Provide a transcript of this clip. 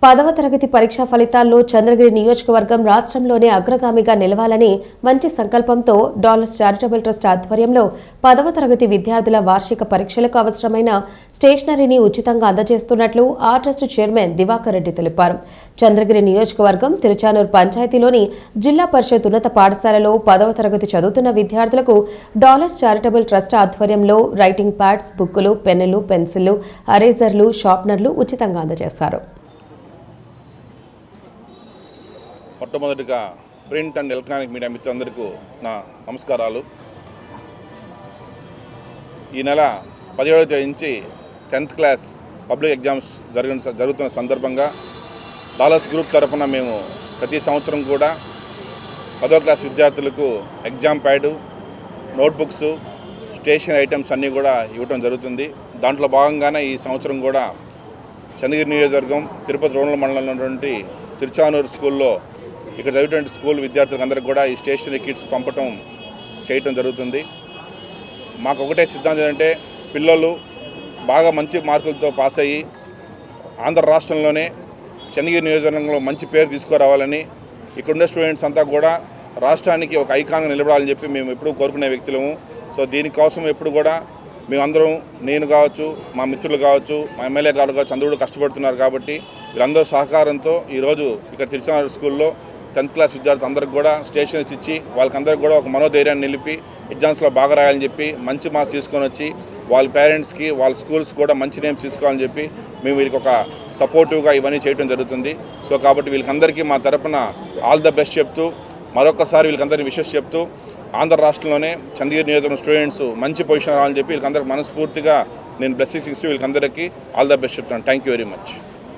10వ తరగతి పరీక్షా ఫలితాల్లో చంద్రగిరి నియోజకవర్గం రాష్ట్రంలోనే అగ్రగామిగా నిలవాలని మంచి సంకల్పంతో డాలర్స్ చారిటబుల్ ట్రస్ట్ ఆధ్వర్యంలో 10వ తరగతి విద్యార్థుల వార్షిక పరీక్షలకు అవసరమైన స్టేషనరీని ఉచితంగా అందజేస్తున్నట్లు ఆ ట్రస్ట్ చైర్మన్ దివాకర్ రెడ్డి తెలిపారు. చంద్రగిరి నియోజకవర్గం తిరుచానూరు పంచాయతీలోని జిల్లా పరిషత్ ఉన్నత పాఠశాలలో 10వ తరగతి చదువుతున్న విద్యార్థులకు డాలర్స్ చారిటబుల్ ట్రస్ట్ ఆధ్వర్యంలో రైటింగ్ ప్యాడ్స్, బుక్కులు, పెన్నులు, పెన్సిళ్లు, ఎరేజర్లు, షార్ప్నర్లు ఉచితంగా అందజేశారు. మొట్టమొదటిగా ప్రింట్ అండ్ ఎలక్ట్రానిక్ మీడియా మిత్రులందరికీ నా నమస్కారాలు. ఈ నెల 17వ తేదీ నుంచి 10th క్లాస్ పబ్లిక్ ఎగ్జామ్స్ జరుగుతున్న సందర్భంగా డాలర్స్ గ్రూప్ తరఫున మేము ప్రతి సంవత్సరం కూడా 10వ క్లాస్ విద్యార్థులకు exam pad, notebooks, stationery items అన్నీ కూడా ఇవ్వడం జరుగుతుంది. దాంట్లో భాగంగానే ఈ సంవత్సరం కూడా చంద్రగిరి నియోజకవర్గం తిరుపతి రూరల్ మండలంలో ఉన్నటువంటి తిరుచానూరు స్కూల్లో ఇక్కడ చదివేటువంటి స్కూల్ విద్యార్థులందరికీ కూడా ఈ స్టేషనరీ కిట్స్ చేయటం జరుగుతుంది. మాకు ఒకటే సిద్ధాంతం ఏంటంటే పిల్లలు బాగా మంచి మార్కులతో పాస్ అయ్యి ఆంధ్ర రాష్ట్రంలోనే చంద్రగిరి నియోజకవర్గంలో మంచి పేరు తీసుకురావాలని, ఇక్కడున్న స్టూడెంట్స్ అంతా కూడా రాష్ట్రానికి ఒక ఐకాన్గా నిలబడాలని చెప్పి మేము ఎప్పుడూ కోరుకునే వ్యక్తులము. సో దీనికోసం ఎప్పుడు కూడా మేమందరం, నేను కావచ్చు, మా మిత్రులు కావచ్చు, మా ఎమ్మెల్యే గారు కావచ్చు, అందరూ కష్టపడుతున్నారు. కాబట్టి వీళ్ళందరూ సహకారంతో ఈరోజు ఇక్కడ తిరుచానూరు స్కూల్లో 10th క్లాస్ విద్యార్థులు అందరికి కూడా స్టేషనరీస్ ఇచ్చి వాళ్ళకందరికీ కూడా ఒక మనోధైర్యాన్ని నిలిపి ఎగ్జామ్స్లో బాగా రాయాలని చెప్పి మంచి మార్క్స్ తీసుకొని వచ్చి వాళ్ళ పేరెంట్స్కి, వాళ్ళ స్కూల్స్ కూడా మంచి నేమ్స్ తీసుకోవాలని చెప్పి మేము వీళ్ళకి ఒక సపోర్టివ్గా ఇవన్నీ చేయడం జరుగుతుంది. సో కాబట్టి వీళ్ళకందరికీ మా తరపున ఆల్ ద బెస్ట్ చెప్తూ, మరొకసారి వీళ్ళకందరినీ విషెస్ చెప్తూ, ఆంధ్ర రాష్ట్రంలోనే చంద్రగిరి నియోజకవర్గం స్టూడెంట్స్ మంచి పొజిషన్ రావాలని చెప్పి వీళ్ళకందరికీ మనస్ఫూర్తిగా నేను బ్లెస్సింగ్స్ ఇస్తూ వీళ్ళకందరికీ ఆల్ ద బెస్ట్ చెప్తాను. Thank you very much.